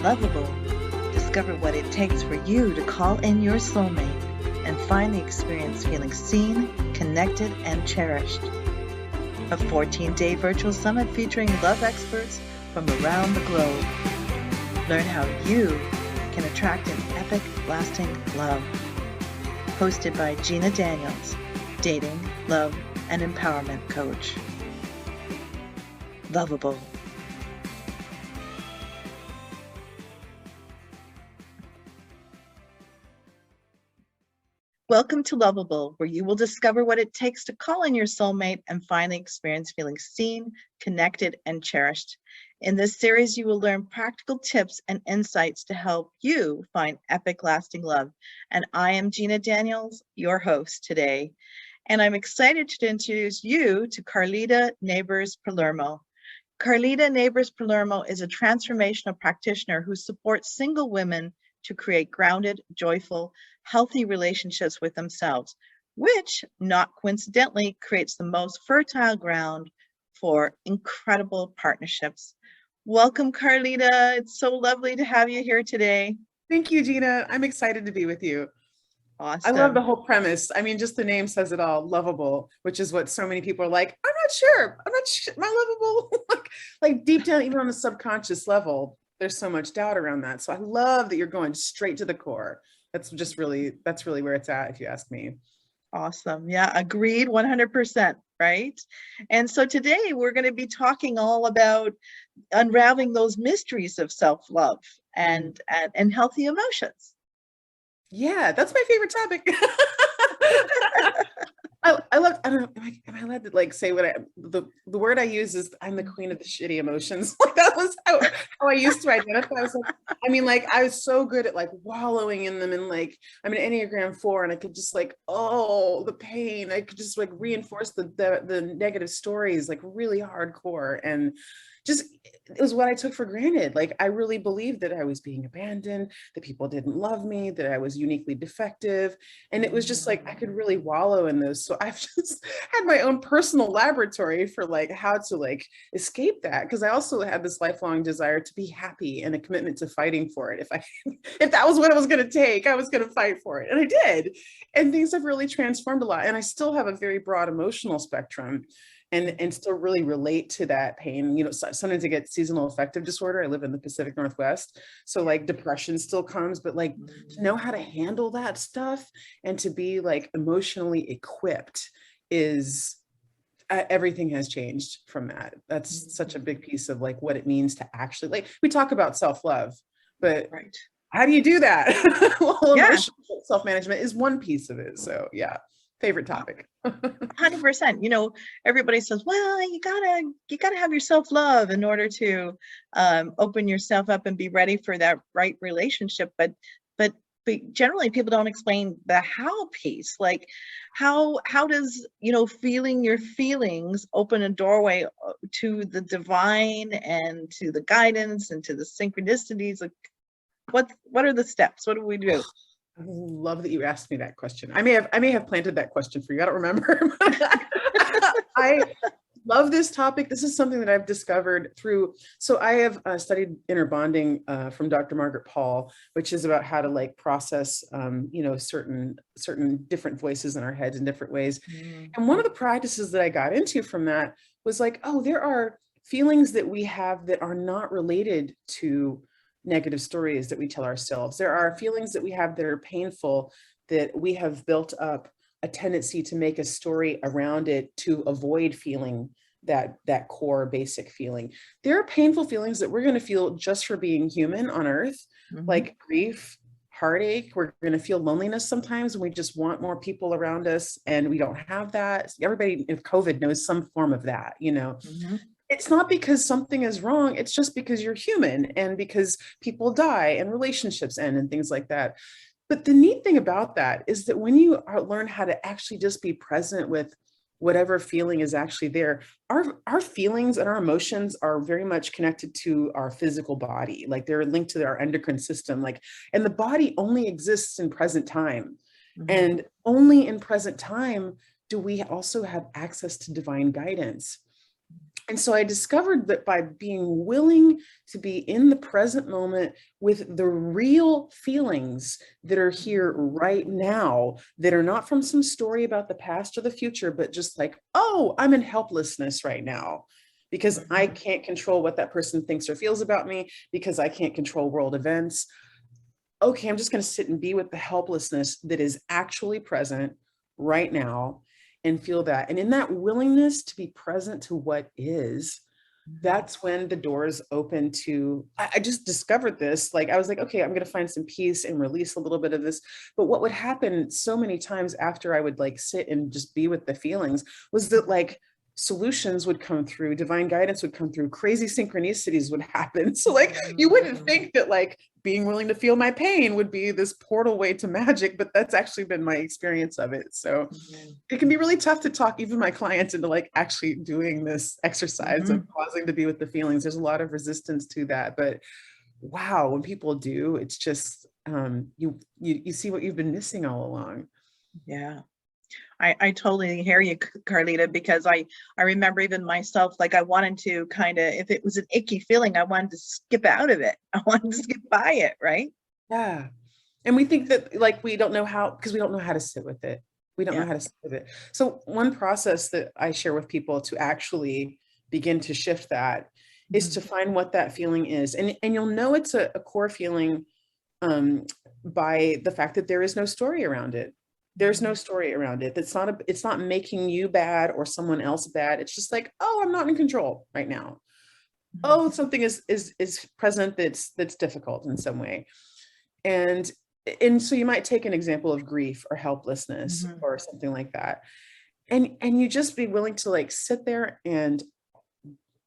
Lovable, discover what it takes for you to call in your soulmate and finally experience feeling seen, connected, and cherished. A 14-day virtual summit featuring love experts from around the globe. Learn how you can attract an epic, lasting love. Hosted by Gina Daniels, dating, love, and empowerment coach. Lovable. Welcome to Lovable, where you will discover what it takes to call in your soulmate and finally experience feeling seen, connected, and cherished. In this series, you will learn practical tips and insights to help you find epic, lasting love. And I am Gina Daniels, your host today. And I'm excited to introduce you to Karlita Nabours-Palermo. Karlita Nabours-Palermo is a transformational practitioner who supports single women to create grounded, joyful, healthy relationships with themselves, which, not coincidentally, creates the most fertile ground for incredible partnerships. Welcome, Karlita. It's so lovely to have you here today. Thank you, Gina. I'm excited to be with you. Awesome. I love the whole premise. I mean, just the name says it all, lovable, which is what so many people are like, I'm not sure, am I lovable? like deep down, even on the subconscious level, there's so much doubt around that. So I love that you're going straight to the core. That's really where it's at, if you ask me. Awesome. Yeah, agreed 100%, right? And so today we're going to be talking all about unraveling those mysteries of self-love and healthy emotions. Yeah, that's my favorite topic. I love, I don't know, am I allowed to like say what the word I use is I'm the queen of the shitty emotions. Like that was how I used to identify. I was so good at like wallowing in them, and like I'm an Enneagram 4 and I could just like, oh, the pain. I could just like reinforce the negative stories like really hardcore, and just it was what I took for granted. Like I really believed that I was being abandoned, that people didn't love me, that I was uniquely defective. And it was just like I could really wallow in those. So I've just had my own personal laboratory for like how to like escape that. Because I also had this lifelong desire to be happy and a commitment to fighting for it. If that was what it was going to take, I was going to fight for it. And I did. And things have really transformed a lot. And I still have a very broad emotional spectrum. And still really relate to that pain. You know, sometimes I get seasonal affective disorder. I live in the Pacific Northwest. So like depression still comes, but like to know how to handle that stuff and to be like emotionally equipped is everything has changed from that. That's such a big piece of like what it means to actually, like we talk about self-love, but right. How do you do that? Well, emotional self-management is one piece of it. So yeah. Favorite topic. 100%. You know, everybody says, well, you gotta have your self-love in order to open yourself up and be ready for that right relationship. But generally people don't explain the how piece. Like how does, you know, feeling your feelings open a doorway to the divine and to the guidance and to the synchronicities? Like what are the steps? What do we do? I love that you asked me that question. I may have planted that question for you. I don't remember. I love this topic. This is something that I've discovered through. So I have studied inner bonding from Dr. Margaret Paul, which is about how to like process, you know, certain different voices in our heads in different ways. And one of the practices that I got into from that was like, oh, there are feelings that we have that are not related to negative stories that we tell ourselves. There are feelings that we have that are painful, that we have built up a tendency to make a story around it to avoid feeling that core basic feeling. There are painful feelings that we're going to feel just for being human on earth, like grief, heartache. We're going to feel loneliness sometimes, and we just want more people around us, and we don't have that. Everybody in COVID knows some form of that, you know. It's not because something is wrong. It's just because you're human and because people die and relationships end and things like that. But the neat thing about that is that when you learn how to actually just be present with whatever feeling is actually there, our feelings and our emotions are very much connected to our physical body. Like they're linked to our endocrine system, like, and the body only exists in present time. And only in present time do we also have access to divine guidance. And so I discovered that by being willing to be in the present moment with the real feelings that are here right now, that are not from some story about the past or the future, but just like, oh, I'm in helplessness right now because I can't control what that person thinks or feels about me, because I can't control world events. Okay, I'm just going to sit and be with the helplessness that is actually present right now and feel that. And in that willingness to be present to what is, that's when the doors open to, I just discovered this. Like, I was like, okay, I'm going to find some peace and release a little bit of this. But what would happen so many times after I would like sit and just be with the feelings was that like solutions would come through, divine guidance would come through, crazy synchronicities would happen. So like, you wouldn't think that like being willing to feel my pain would be this portal way to magic, but that's actually been my experience of it. So it can be really tough to talk even my clients into like actually doing this exercise of pausing to be with the feelings. There's a lot of resistance to that, but wow, when people do, it's just you see what you've been missing all along. Yeah. I totally hear you, Karlita, because I remember even myself, like I wanted to kind of, if it was an icky feeling, I wanted to skip out of it. I wanted to skip by it, right? Yeah. And we think that like we don't know how, because we don't know how to sit with it. We don't know Yeah. how to sit with it. So one process that I share with people to actually begin to shift that is to find what that feeling is. And you'll know it's a core feeling by the fact that there is no story around it. There's no story around it. It's not making you bad or someone else bad. It's just like, oh, I'm not in control right now. Oh, something is present that's difficult in some way. And so you might take an example of grief or helplessness or something like that. And you just be willing to like sit there and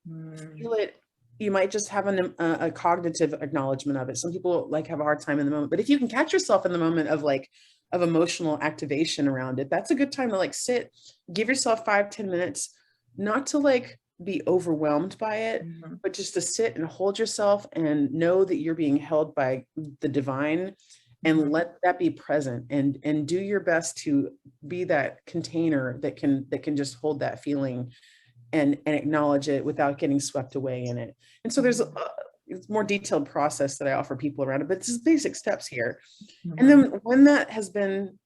feel it. You might just have a cognitive acknowledgement of it. Some people like have a hard time in the moment, but if you can catch yourself in the moment of like of emotional activation around it, that's a good time to like sit, give yourself 5-10 minutes, not to like be overwhelmed by it, but just to sit and hold yourself and know that you're being held by the divine, and let that be present, and do your best to be that container that can just hold that feeling and acknowledge it without getting swept away in it. And so there's a more detailed process that I offer people around it, but it's basic steps here. And then when that has been,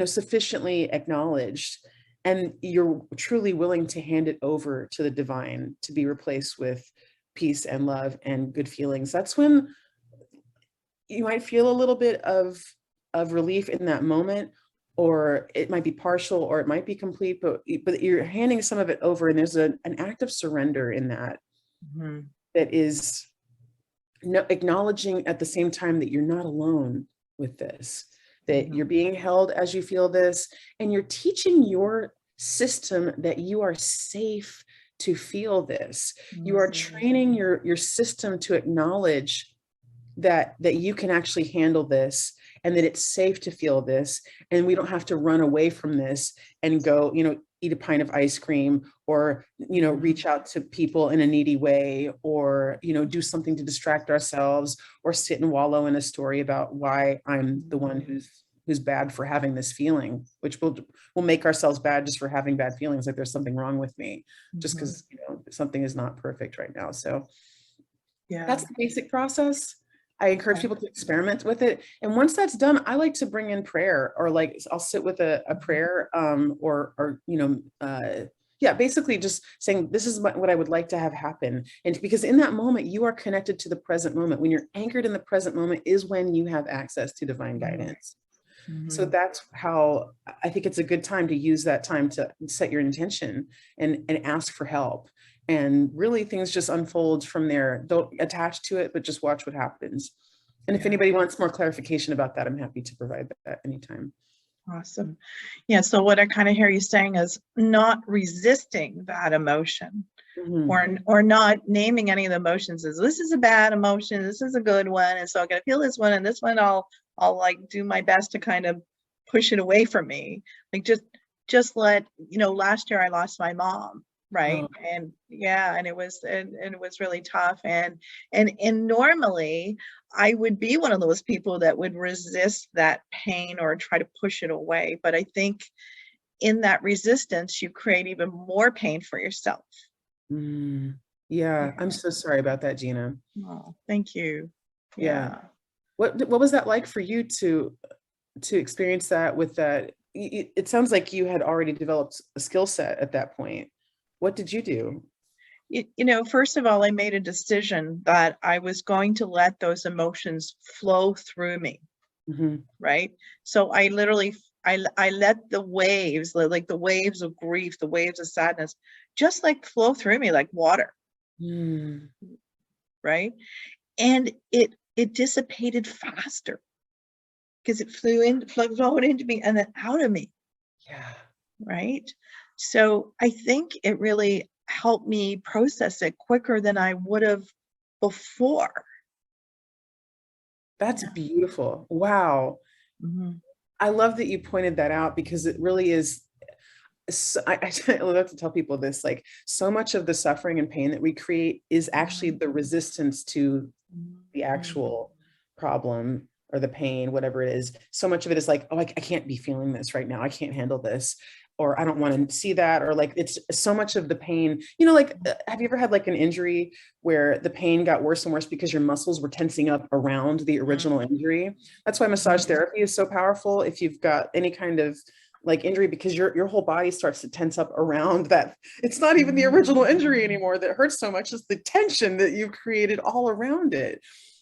sufficiently acknowledged, and you're truly willing to hand it over to the divine to be replaced with peace and love and good feelings, that's when you might feel a little bit of relief in that moment, or it might be partial, or it might be complete, but you're handing some of it over, and there's an act of surrender in that, that is acknowledging at the same time that you're not alone with this, that you're being held as you feel this, and you're teaching your system that you are safe to feel this. You are training your system to acknowledge that you can actually handle this, and that it's safe to feel this, and we don't have to run away from this and go, eat a pint of ice cream, or, reach out to people in a needy way, or, do something to distract ourselves, or sit and wallow in a story about why I'm the one who's bad for having this feeling, which we'll make ourselves bad just for having bad feelings, like there's something wrong with me, just because, something is not perfect right now. So that's the basic process. I encourage people to experiment with it. And once that's done, I like to bring in prayer, or like I'll sit with a prayer, basically just saying, this is what I would like to have happen. And because in that moment, you are connected to the present moment. When you're anchored in the present moment is when you have access to divine guidance. So that's how I think it's a good time to use that time to set your intention and ask for help. And really things just unfold from there. Don't attach to it, but just watch what happens. And if anybody wants more clarification about that, I'm happy to provide that anytime. Awesome. Yeah. So what I kind of hear you saying is not resisting that emotion, or not naming any of the emotions as this is a bad emotion, this is a good one, and so I'm gonna feel this one, and this one I'll like do my best to kind of push it away from me. Like just let, last year I lost my mom, right? And it was really tough, and normally I would be one of those people that would resist that pain or try to push it away, but I think in that resistance you create even more pain for yourself. Yeah, I'm so sorry about that, Gina. Oh, thank you. Yeah. Yeah. What was that like for you to experience that with that? It sounds like you had already developed a skill set at that point. What did you do? First of all, I made a decision that I was going to let those emotions flow through me, Mhm. right? So I literally, I let the waves, like the waves of grief, the waves of sadness, just like flow through me like water, Mm, right? And it dissipated faster because it flowed into me and then out of me, yeah, right? So I think it really helped me process it quicker than I would have before. that's Yeah. beautiful. Wow. Mhm. I love that you pointed that out because it really is. So, I love to tell people this, like so much of the suffering and pain that we create is actually the resistance to the Mhm. actual problem or the pain, whatever it is. So much of it is like, oh, I can't be feeling this right now. I can't handle this. Or I don't want to see that. Or like, it's so much of the pain, like, have you ever had like an injury where the pain got worse and worse because your muscles were tensing up around the original injury? That's why massage therapy is so powerful. If you've got any kind of like injury, because your whole body starts to tense up around that. It's not even the original injury anymore that hurts so much, it's the tension that you've created all around it.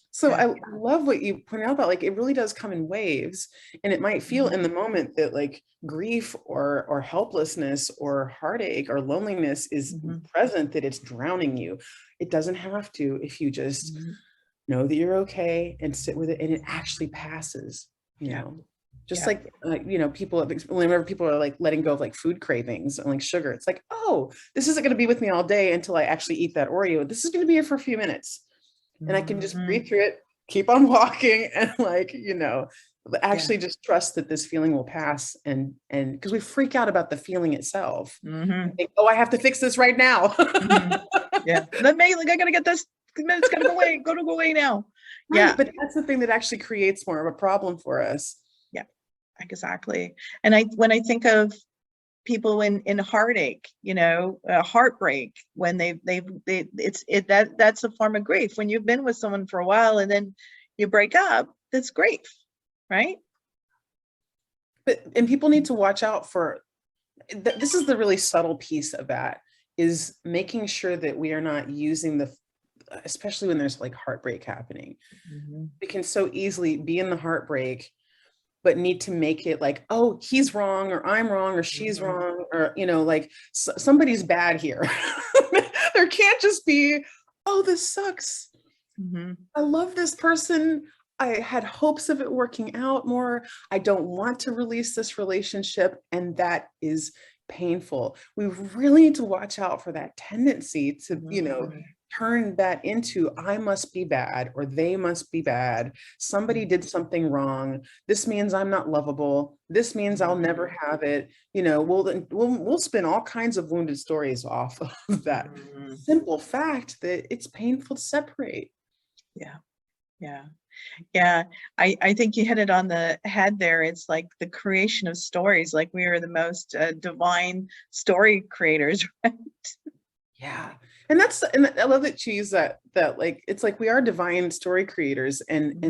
So Yeah. I love what you pointed out about, like, it really does come in waves, and it might feel in the moment that like grief or helplessness or heartache or loneliness is Mhm. present, that it's drowning you. It doesn't have to, if you just Mhm. know that you're okay and sit with it, and it actually passes, Yeah. just Yeah. like people whenever people are like letting go of like food cravings and like sugar, it's like, oh, this isn't going to be with me all day until I actually eat that Oreo. This is going to be here for a few minutes, and I can just Mhm. breathe through it, keep on walking, and like, Yeah. actually just trust that this feeling will pass. And because we freak out about the feeling itself, and Mhm. think, oh, I have to fix this right now. Mhm. Yeah. Let me, like, I gotta get this. It's gotta go away. Go away now. Right, Yeah. but that's the thing that actually creates more of a problem for us. Yeah. Exactly. And when I think of people in heartache, heartbreak, when that's a form of grief. When you've been with someone for a while and then you break up, that's grief, right? And people need to watch out for this is the really subtle piece of that, is making sure that we are not using especially when there's like heartbreak happening. Mhm. We can so easily be in the heartbreak, but need to make it like, oh, he's wrong, or I'm wrong, or she's Mhm. wrong, or, like somebody's bad here. There can't just be, oh, this sucks. Mhm. I love this person. I had hopes of it working out more. I don't want to release this relationship. And that is painful. We really need to watch out for that tendency to, Mhm. turn that into, I must be bad, or they must be bad. Somebody did something wrong. This means I'm not lovable. This means I'll never have it. We'll spin all kinds of wounded stories off of that Mhm. simple fact that it's painful to separate. Yeah. Yeah. Yeah. I think you hit it on the head there. It's like the creation of stories. Like, we are the most divine story creators. Right? Yeah. And I love that you use that like, it's like we are divine story creators, and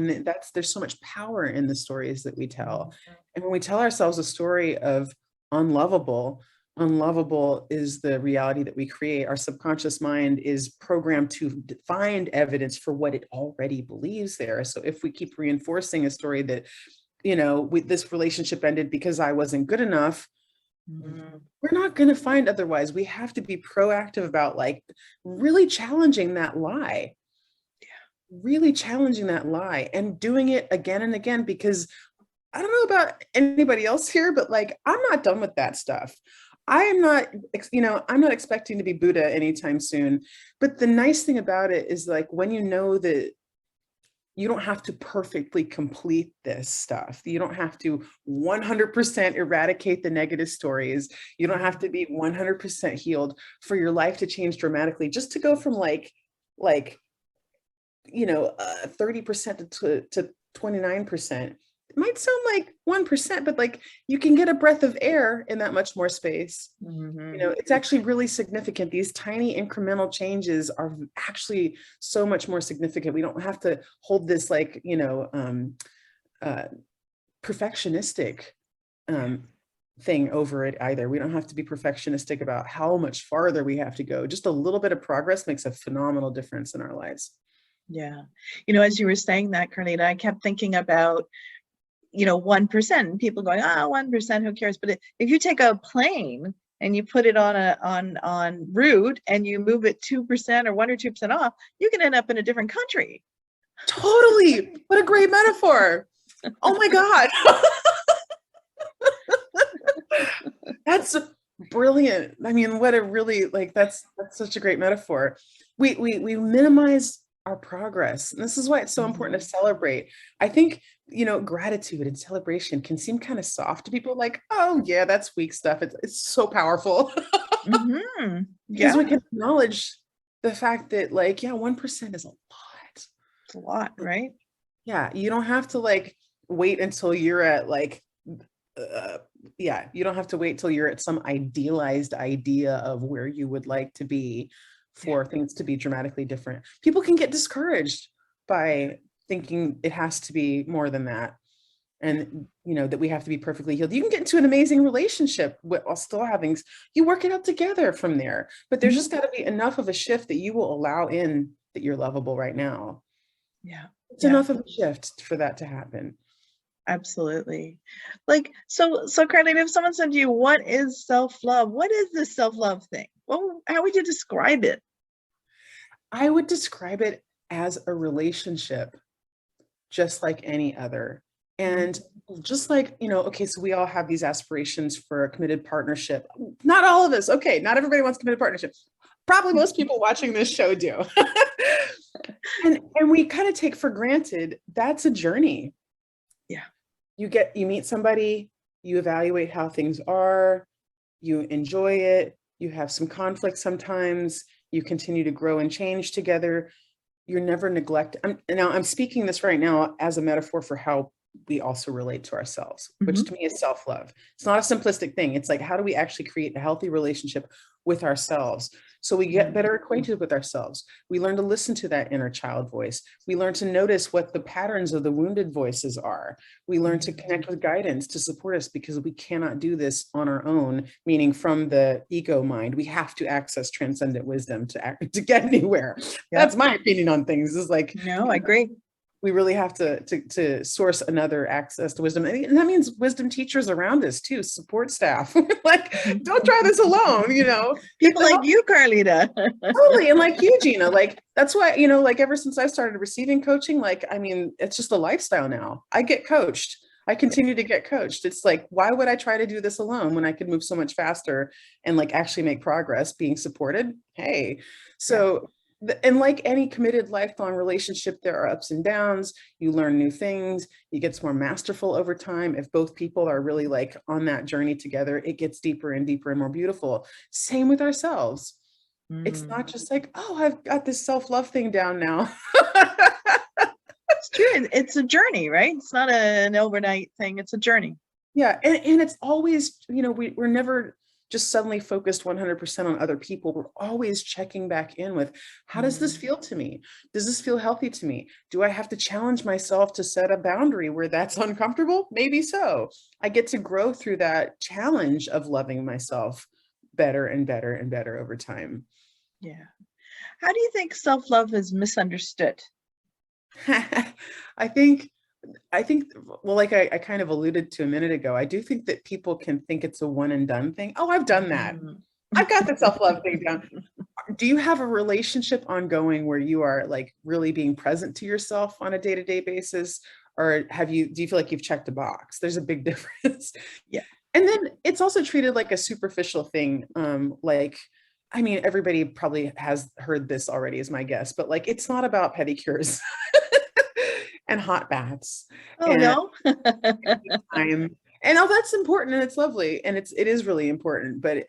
there's so much power in the stories that we tell. And when we tell ourselves a story of unlovable, unlovable is the reality that we create. Our subconscious mind is programmed to find evidence for what it already believes there. So if we keep reinforcing a story that, this relationship ended because I wasn't good enough, Mhm. we're not going to find otherwise. We have to be proactive about like really challenging that lie, really challenging that lie and doing it again and again, because I don't know about anybody else here, but like, I'm not done with that stuff. I am not, I'm not expecting to be Buddha anytime soon. But the nice thing about it is, like, when you know that you don't have to perfectly complete this stuff. You don't have to 100% eradicate the negative stories. You don't have to be 100% healed for your life to change dramatically, just to go from like 30% to 29%. might sound like 1%, but like you can get a breath of air in that much more space. It's actually really significant. These tiny incremental changes are actually so much more significant. We don't have to hold this like, perfectionistic thing over it either. We don't have to be perfectionistic about how much farther we have to go. Just a little bit of progress makes a phenomenal difference in our lives. Yeah. As you were saying that, Karlita, I kept thinking about, 1%, people going, 1%, who cares? But if you take a plane and you put it on route and you move it 2% or 1 or 2% off, you can end up in a different country. Totally. What a great metaphor. Oh my God. That's brilliant. I mean, what a really, like, that's such a great metaphor. We minimize our progress. And this is why it's so important to celebrate. I think, gratitude and celebration can seem kind of soft to people, like, oh yeah, that's weak stuff. It's so powerful. Yeah. Because we can acknowledge the fact that, like, yeah, 1% is a lot. It's a lot, right? Yeah, you don't have to like wait until you're at like, you don't have to wait till you're at some idealized idea of where you would like to be for things to be dramatically different. People can get discouraged by thinking it has to be more than that. And, that we have to be perfectly healed. You can get into an amazing relationship while still having, you work it out together from there. But there's just got to be enough of a shift that you will allow in that you're lovable right now. Yeah. It's enough of a shift for that to happen. Absolutely. Like, so Karlita, if someone said to you, what is self-love? What is this self-love thing? Well, how would you describe it? I would describe it as a relationship, just like any other. And just like, okay, so we all have these aspirations for a committed partnership. Not all of us. Okay. Not everybody wants committed partnership. Probably most people watching this show do. and we kind of take for granted that's a journey. Yeah. You meet somebody, you evaluate how things are, you enjoy it, you have some conflict sometimes, you continue to grow and change together. You're never neglect. I'm speaking this right now as a metaphor for how we also relate to ourselves, which to me is self-love. It's not a simplistic thing. It's like, how do we actually create a healthy relationship with ourselves? So we get better acquainted with ourselves. We learn to listen to that inner child voice. We learn to notice what the patterns of the wounded voices are. We learn to connect with guidance to support us, because we cannot do this on our own, meaning from the ego mind. We have to access transcendent wisdom to get anywhere. That's my opinion on things. Is like, no, I agree. We really have to source another access to wisdom. And that means wisdom teachers around us too, support staff. Like, don't try this alone, People like you, Karlita. Totally. And like you, Gina, like, that's why, like ever since I started receiving coaching, like, I mean, it's just a lifestyle now. I get coached. I continue to get coached. It's like, why would I try to do this alone when I could move so much faster and like actually make progress being supported? Hey, so and like any committed lifelong relationship, there are ups and downs. You learn new things. It gets more masterful over time. If both people are really like on that journey together, it gets deeper and deeper and more beautiful. Same with ourselves. It's not just like, oh, I've got this self-love thing down now. It's true. It's a journey, right? It's not an overnight thing. It's a journey. Yeah. And it's always, we're never just suddenly focused 100% on other people. We're always checking back in with, how does this feel to me? Does this feel healthy to me? Do I have to challenge myself to set a boundary where that's uncomfortable? Maybe so. I get to grow through that challenge of loving myself better and better and better over time. Yeah. How do you think self-love is misunderstood? I think, well, like I kind of alluded to a minute ago, I do think that people can think it's a one and done thing. Oh, I've done that. I've got the self-love thing down. Do you have a relationship ongoing where you are like really being present to yourself on a day-to-day basis? Or do you feel like you've checked a box? There's a big difference. Yeah. And then it's also treated like a superficial thing. Like, I mean, everybody probably has heard this already, is my guess, but like, it's not about pedicures and hot baths. Oh, no. Time. And that's important and it's lovely. And it is really important, but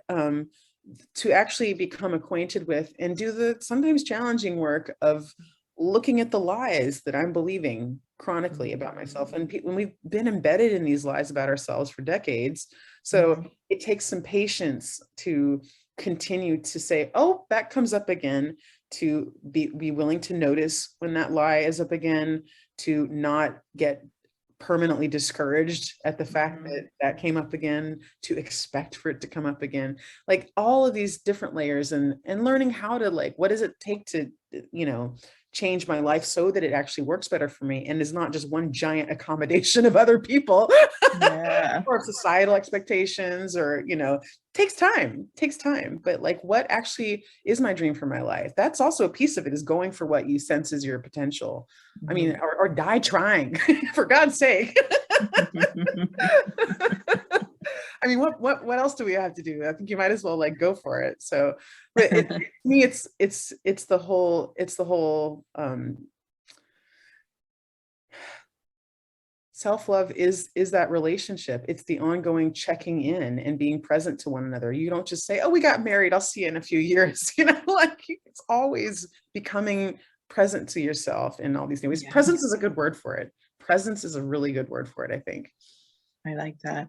to actually become acquainted with and do the sometimes challenging work of looking at the lies that I'm believing chronically about myself. And when we've been embedded in these lies about ourselves for decades, so it takes some patience to continue to say, oh, that comes up again, to be willing to notice when that lie is up again, to not get permanently discouraged at the fact that that came up again, to expect for it to come up again, like all of these different layers, and learning how to, like, what does it take to, change my life so that it actually works better for me and is not just one giant accommodation of other people Yeah. or societal expectations, or takes time, but like, what actually is my dream for my life? That's also a piece of it, is going for what you sense is your potential. I mean, or die trying for God's sake. I mean, what else do we have to do? I think you might as well like go for it. So, but to me, it's the whole self-love is that relationship. It's the ongoing checking in and being present to one another. You don't just say, oh, we got married, I'll see you in a few years. Like, it's always becoming present to yourself in all these things. Yeah. Presence is a good word for it. Presence is a really good word for it, I think. I like that.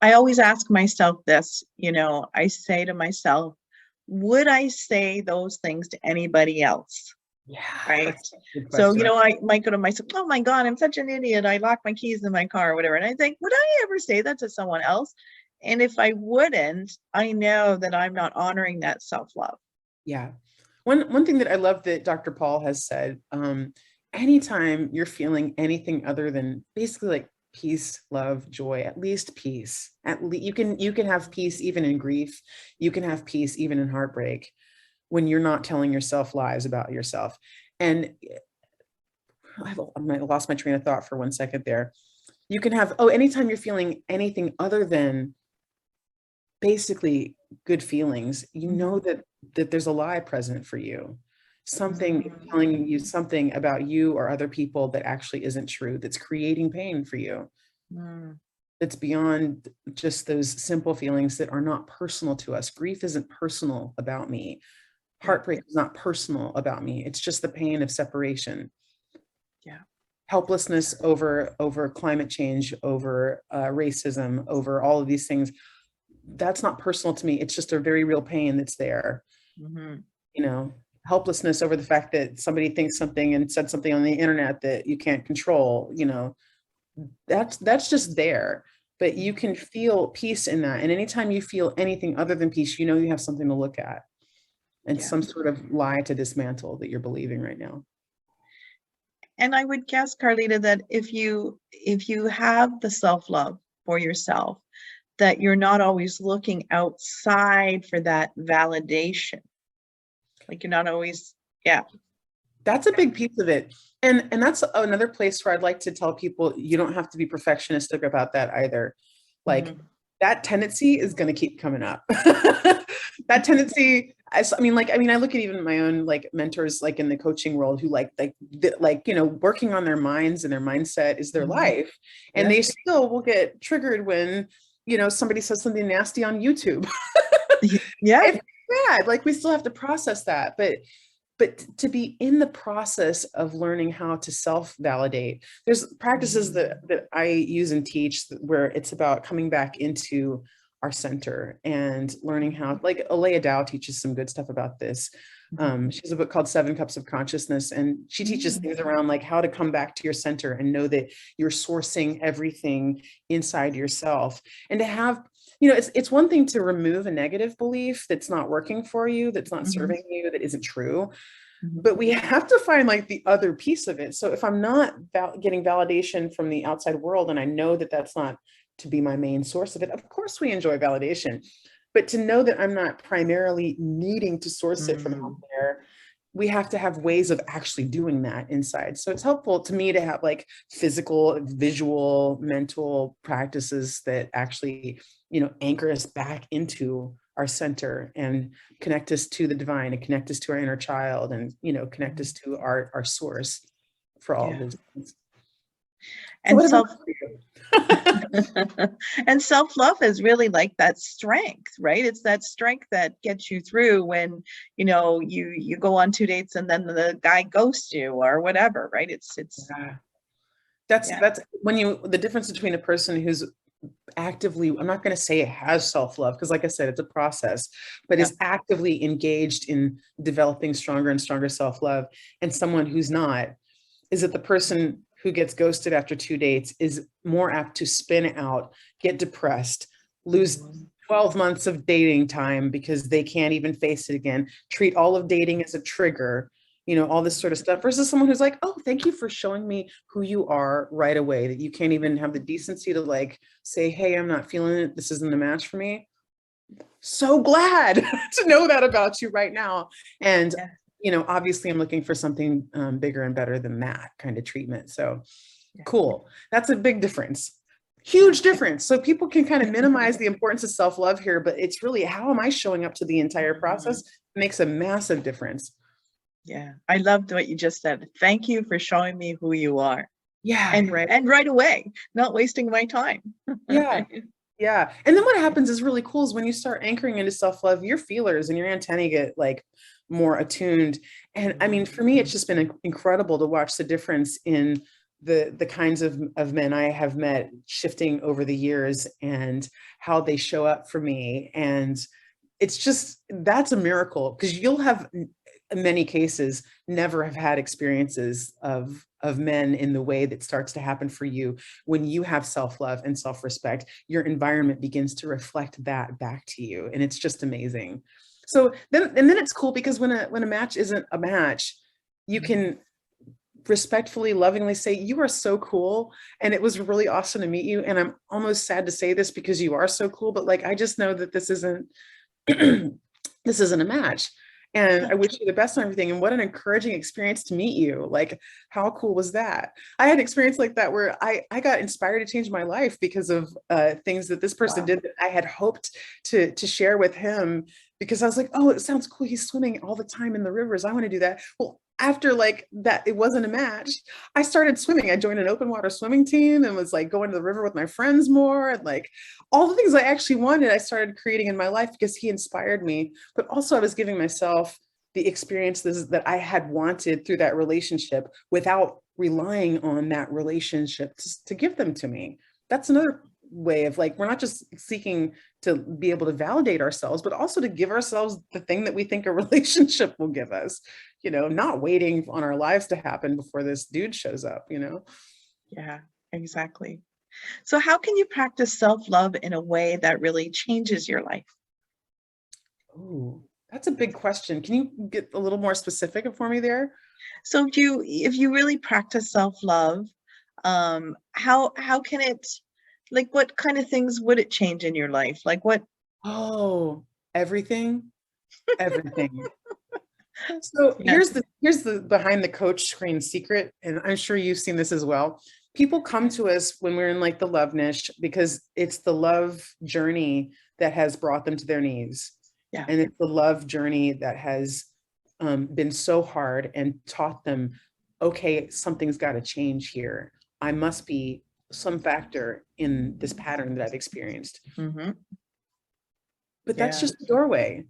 I always ask myself this, I say to myself, would I say those things to anybody else? Yeah. Right. So, I might go to myself, oh my God, I'm such an idiot. I locked my keys in my car or whatever. And I think, would I ever say that to someone else? And if I wouldn't, I know that I'm not honoring that self-love. Yeah. One thing that I love that Dr. Paul has said, anytime you're feeling anything other than basically like peace, love, joy, at least peace, you can have peace even in grief. You can have peace even in heartbreak, when you're not telling yourself lies about yourself. And I lost my train of thought for 1 second there. You can have, anytime you're feeling anything other than basically good feelings, that there's a lie present for you. Something telling you something about you or other people that actually isn't true, that's creating pain for you. That's beyond just those simple feelings that are not personal to us. Grief isn't personal about me. Heartbreak is not personal about me. It's just the pain of separation. Yeah. Helplessness over climate change, over racism, over all of these things. That's not personal to me. It's just a very real pain that's there. Helplessness over the fact that somebody thinks something and said something on the internet that you can't control, that's just there. But you can feel peace in that. And anytime you feel anything other than peace, you have something to look at and some sort of lie to dismantle that you're believing right now. And I would guess, Karlita, that if you have the self-love for yourself, that you're not always looking outside for that validation. Like, you're not always, That's a big piece of it. And that's another place where I'd like to tell people, you don't have to be perfectionistic about that either. Like, that tendency is going to keep coming up. That tendency, I look at even my own like mentors, like in the coaching world, who working on their minds and their mindset is their life. And they still will get triggered when, somebody says something nasty on YouTube. Yeah. It's bad. Like, we still have to process that. But to be in the process of learning how to self-validate, there's practices that I use and teach where it's about coming back into our center and learning how, like Alea Dow teaches some good stuff about this. She has a book called 7 Cups of Consciousness, and she teaches things around like how to come back to your center and know that you're sourcing everything inside yourself, and to have, it's one thing to remove a negative belief that's not working for you, that's not serving you, that isn't true. But we have to find like the other piece of it. So if I'm not getting validation from the outside world, and I know that that's not to be my main source of it, of course we enjoy validation, but to know that I'm not primarily needing to source it from out there, we have to have ways of actually doing that inside. So it's helpful to me to have like physical, visual, mental practices that actually, anchor us back into our center and connect us to the divine and connect us to our inner child and, connect us to our source for all of these things. So And what about self you? and self-love is really like that strength, right? It's that strength that gets you through when, you go on 2 dates and then the guy ghosts you or whatever, right? It's Yeah. yeah. That's when the difference between a person who's actively, I'm not going to say it has self-love, because like I said, it's a process, but Yeah. is actively engaged in developing stronger and stronger self-love, and someone who's not, is that the person who gets ghosted after 2 dates is more apt to spin out, get depressed, lose Mhm. 12 months of dating time because they can't even face it again, treat all of dating as a trigger, all this sort of stuff, versus someone who's like, oh, thank you for showing me who you are right away, that you can't even have the decency to like say, hey, I'm not feeling it. This isn't a match for me. So glad to know that about you right now. And, Yeah. obviously I'm looking for something bigger and better than that kind of treatment. So Yeah. cool. That's a big difference. Yeah. Huge difference. So people can kind of minimize the importance of self-love here, but it's really, how am I showing up to the entire process? Mhm. It makes a massive difference. Yeah. I loved what you just said. Thank you for showing me who you are. Yeah, And right. and right away, not wasting my time. Yeah. Yeah. And then what happens is really cool is when you start anchoring into self-love, your feelers and your antennae get like more attuned. And I mean, for me, it's just been incredible to watch the difference in the kinds of men I have met shifting over the years and how they show up for me. And it's just, that's a miracle, because you'll have in many cases never have had experiences of men in the way that starts to happen for you. When you have self-love and self-respect, your environment begins to reflect that back to you, and it's just amazing. So then it's cool, because when a match isn't a match, you can respectfully, lovingly say, you are so cool, and it was really awesome to meet you, and I'm almost sad to say this because you are so cool, but like, I just know that this isn't this isn't a match. And I wish you the best on everything. And what an encouraging experience to meet you. Like, how cool was that? I had experience like that where I got inspired to change my life because of things that this person Wow. did that I had hoped to share with him, because I was like, oh, it sounds cool. He's swimming all the time in the rivers. I want to do that. Well, after like that, it wasn't a match. I started swimming. I joined an open water swimming team and was like going to the river with my friends more. And like all the things I actually wanted, I started creating in my life because he inspired me. But also I was giving myself the experiences that I had wanted through that relationship without relying on that relationship to give them to me. That's another way of like, we're not just seeking to be able to validate ourselves, but also to give ourselves the thing that we think a relationship will give us, not waiting on our lives to happen before this dude shows up. Yeah, exactly. So how can you practice self-love in a way that really changes your life? Oh, that's a big question. Can you get a little more specific for me there? So if you really practice self-love, how can it, like, what kind of things would it change in your life? Like what? Oh, everything, everything. So Yeah. here's the behind the coach screen secret, and I'm sure you've seen this as well. People come to us when we're in like the love niche because it's the love journey that has brought them to their knees. Yeah. And it's the love journey that has been so hard and taught them, okay, something's got to change here. I must be some factor in this pattern that I've experienced. Hmm. But that's Yeah. just the doorway.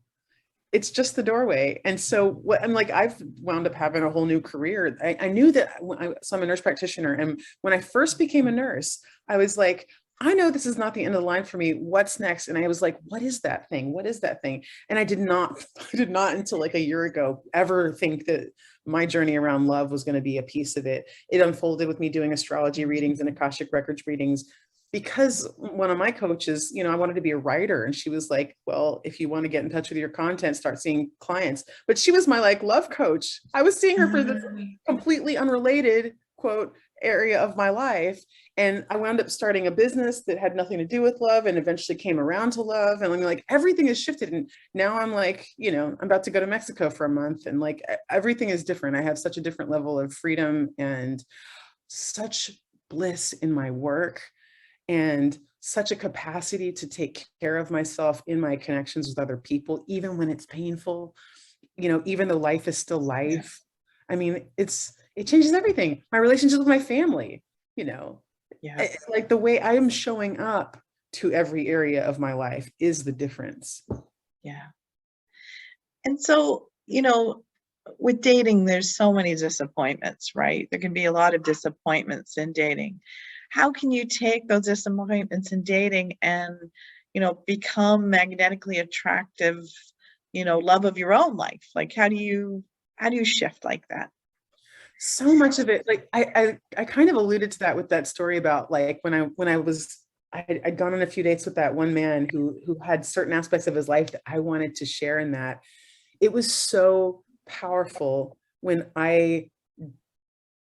It's just the doorway. And so what I'm like, I've wound up having a whole new career. I knew that so I'm a nurse practitioner. And when I first became a nurse, I was like, I know this is not the end of the line for me. What's next? And I was like, what is that thing? What is that thing? And I did not, I did not until like a year ago ever think that my journey around love was going to be a piece of it. It unfolded with me doing astrology readings and Akashic Records readings, because one of my coaches, I wanted to be a writer, and she was like, well, if you want to get in touch with your content, start seeing clients. But she was my like love coach. I was seeing her for this completely unrelated quote area of my life. And I wound up starting a business that had nothing to do with love and eventually came around to love. And I'm like, everything has shifted. And now I'm like, I'm about to go to Mexico for a month, and like everything is different. I have such a different level of freedom and such bliss in my work, and such a capacity to take care of myself in my connections with other people, even when it's painful, even though life is still Yeah. life. I mean, it changes everything. My relationship with my family. you know, Yeah. like the way I am showing up to every area of my life is the difference. Yeah. And so, with dating, there's so many disappointments, right? There can be a lot of disappointments in dating. How can you take those disappointments in dating and, become magnetically attractive, love of your own life? Like, how do you shift like that? So much of it, like I kind of alluded to that with that story about like I'd gone on a few dates with that one man who had certain aspects of his life that I wanted to share in that. It was so powerful when I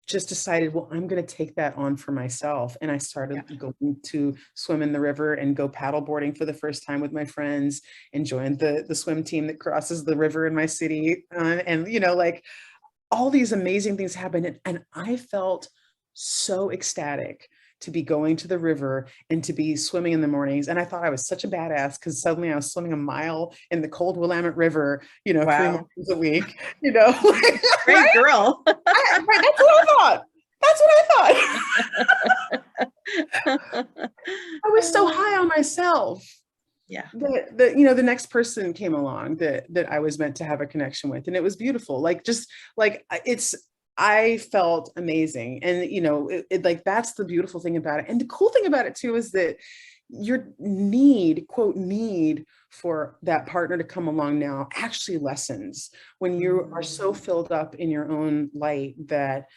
just decided, well, I'm going to take that on for myself. And I Yeah. started going to swim in the river and go paddle boarding for the first time with my friends, and joined the swim team that crosses the river in my city. And, like all these amazing things happened. And I felt so ecstatic to be going to the river and to be swimming in the mornings. And I thought I was such a badass because suddenly I was swimming a mile in the cold Willamette River, 3 mornings Wow. a week, Great right? girl. Right, that's what I thought. That's what I thought. I was so high on myself Yeah. that the next person came along that I was meant to have a connection with, and it was beautiful. Like just like I felt amazing, and like that's the beautiful thing about it. And the cool thing about it too is that your quote need for that partner to come along now actually lessens when you are so Mm. filled up in your own light that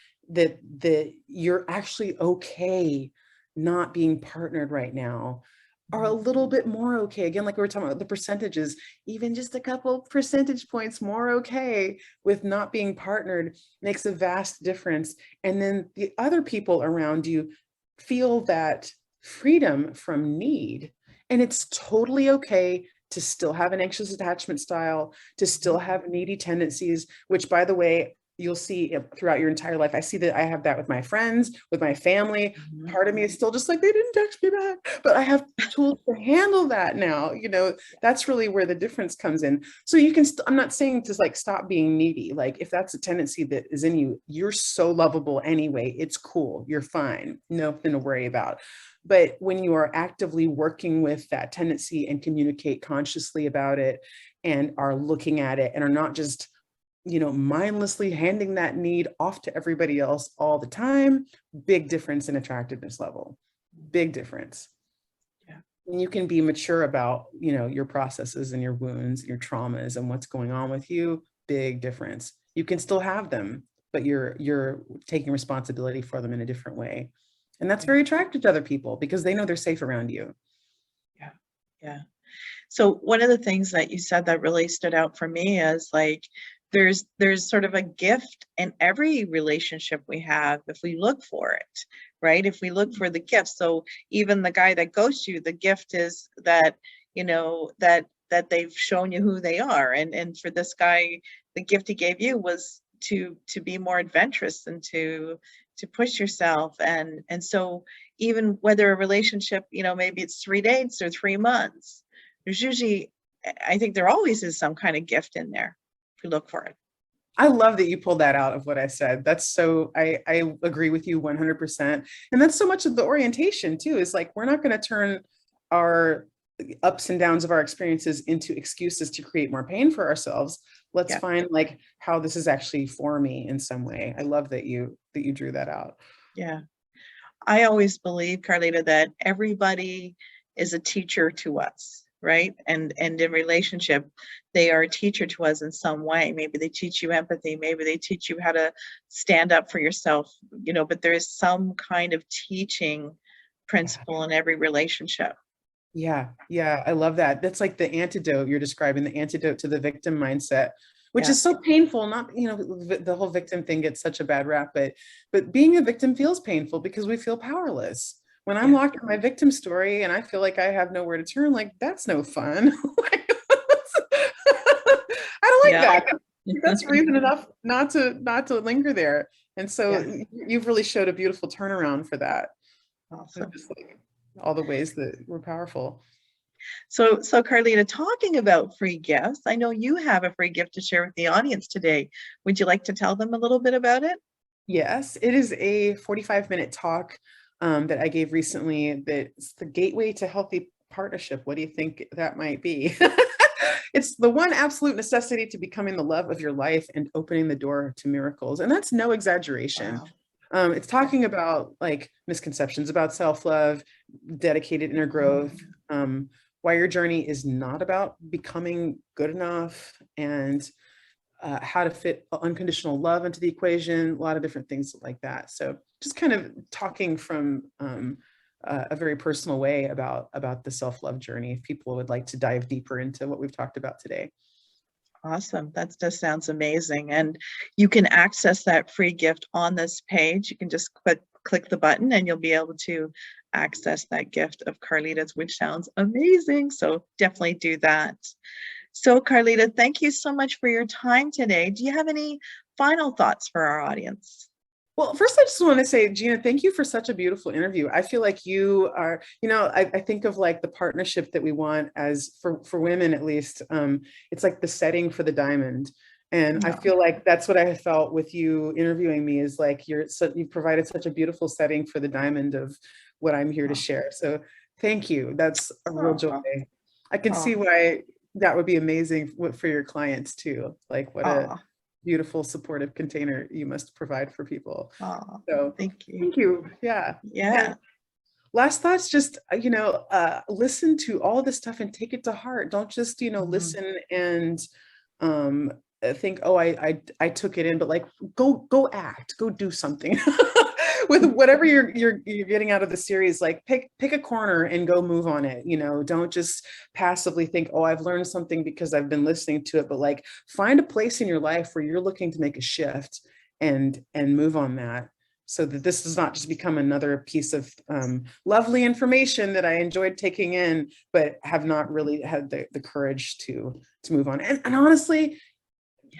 you're actually okay not being partnered right now, are a little bit more okay. Again, like we were talking about the percentages, even just a couple percentage points more okay with not being partnered makes a vast difference. And then the other people around you feel that freedom from need. And it's totally okay to still have an anxious attachment style, to still have needy tendencies, which, by the way, you'll see throughout your entire life. I see that I have that with my friends, with my family. Mhm. Part of me is still just like, they didn't text me back, but I have tools to handle that now. That's really where the difference comes in. So you can, I'm not saying to like stop being needy. Like if that's a tendency that is in you, you're so lovable anyway. It's cool. You're fine. Nothing to worry about. But when you are actively working with that tendency and communicate consciously about it and are looking at it and are not just mindlessly handing that need off to everybody else all the time, big difference in attractiveness level, big difference. Yeah. And you can be mature about, your processes and your wounds, your traumas and what's going on with you, big difference. You can still have them, but you're taking responsibility for them in a different way. And that's Yeah. very attractive to other people because they know they're safe around you. Yeah. Yeah. So one of the things that you said that really stood out for me is like there's sort of a gift in every relationship we have if we look for it, right? If we look for the gift. So even the guy that ghosts you, the gift is that, that they've shown you who they are. And for this guy, the gift he gave you was to be more adventurous and to push yourself. And so even whether a relationship, maybe it's 3 dates or 3 months, there's usually, I think there always is some kind of gift in there if you look for it. I love that you pulled that out of what I said. That's so, I agree with you 100%. And that's so much of the orientation too, is like, we're not going to turn our ups and downs of our experiences into excuses to create more pain for ourselves. Let's Yeah. find like how this is actually for me in some way. I love that you drew that out. Yeah. I always believe, Karlita, that everybody is a teacher to us, right? And in relationship, they are a teacher to us in some way. Maybe they teach you empathy, maybe they teach you how to stand up for yourself, but there is some kind of teaching principle in every relationship. Yeah, yeah, I love that. That's like the antidote you're describing, the antidote to the victim mindset, which Yeah. is so painful. Not, the whole victim thing gets such a bad rap, but being a victim feels painful because we feel powerless. When I'm Yeah. locked in my victim story and I feel like I have nowhere to turn, like that's no fun. I don't like Yeah. that. That's reason enough not to linger there. And so Yeah. you've really showed a beautiful turnaround for that. Awesome. Just like all the ways that we're powerful. So Karlita, talking about free gifts, I know you have a free gift to share with the audience today. Would you like to tell them a little bit about it? Yes, it is a 45-minute talk that I gave recently that's the gateway to healthy partnership. What do you think that might be? It's the one absolute necessity to becoming the love of your life and opening the door to miracles. And that's no exaggeration. Wow. It's talking about like misconceptions about self-love, dedicated inner growth, why your journey is not about becoming good enough, and how to fit unconditional love into the equation, a lot of different things like that. So just kind of talking from a very personal way about the self-love journey, if people would like to dive deeper into what we've talked about today. Awesome. That just sounds amazing. And you can access that free gift on this page. You can just click the button and you'll be able to access that gift of Karlita's, which sounds amazing. So definitely do that. So Karlita, thank you so much for your time today. Do you have any final thoughts for our audience? Well, first, I just want to say, Gina, thank you for such a beautiful interview. I feel like you are, I think of like the partnership that we want as for women, at least. It's like the setting for the diamond. And I feel like that's what I felt with you interviewing me, is like you've provided such a beautiful setting for the diamond of what I'm here to share. So thank you. That's a real joy. I can see why that would be amazing for your clients too. Like what a beautiful supportive container you must provide for people. So thank you. Thank you. Yeah. And last thoughts, just, listen to all this stuff and take it to heart. Don't just, listen and think, oh, I took it in, but like, go act, go do something with whatever you're getting out of the series. Like pick a corner and go move on it. Don't just passively think, oh, I've learned something because I've been listening to it, but like find a place in your life where you're looking to make a shift and move on that, so that this does not just become another piece of lovely information that I enjoyed taking in, but have not really had the courage to move on. And honestly,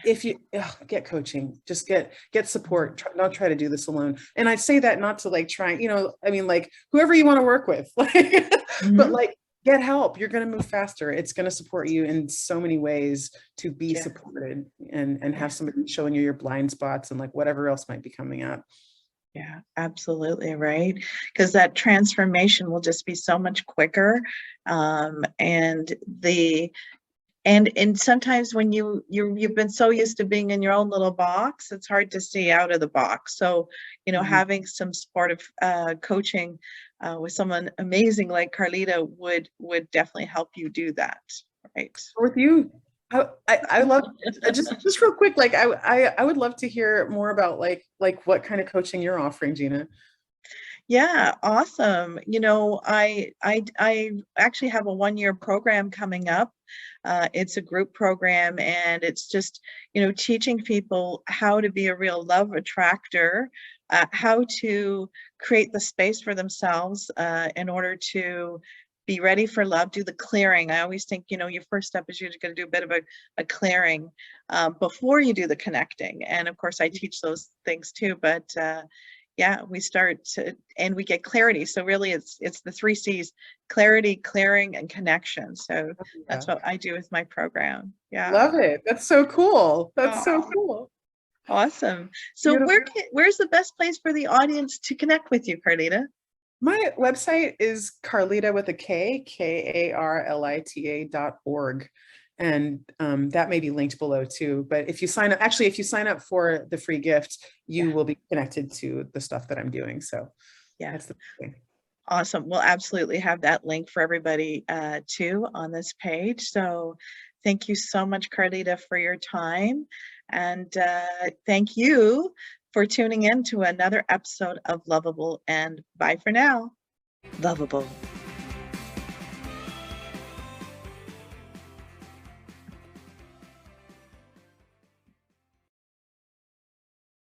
if you get coaching, just get support. Don't try to do this alone. And I say that not to like try, like whoever you want to work with, but like get help. You're going to move faster. It's going to support you in so many ways to be supported and have somebody showing you your blind spots and like whatever else might be coming up. Yeah, absolutely. Right. Because that transformation will just be so much quicker. And sometimes when you've been so used to being in your own little box, it's hard to see out of the box. So, having some supportive coaching with someone amazing like Karlita would definitely help you do that. Right. With you. I love just real quick. Like I would love to hear more about like what kind of coaching you're offering, Gina. Yeah, awesome. I actually have a 1-year program coming up. It's a group program, and it's just, teaching people how to be a real love attractor, how to create the space for themselves in order to be ready for love, do the clearing. I always think, your first step is you're going to do a bit of a clearing before you do the connecting. And of course, I teach those things too, but we start and we get clarity. So really it's the 3 C's: clarity, clearing, and connection. So that's what I do with my program. Yeah. Love it. That's so cool. That's so cool. Awesome. So where's the best place for the audience to connect with you, Karlita? My website is Karlita with a K, KARLITA.org. And that may be linked below too. But if you sign up for the free gift, you will be connected to the stuff that I'm doing. So that's the thing. Awesome. We'll absolutely have that link for everybody too on this page. So thank you so much, Karlita, for your time. And thank you for tuning in to another episode of Lovable, and bye for now. Lovable.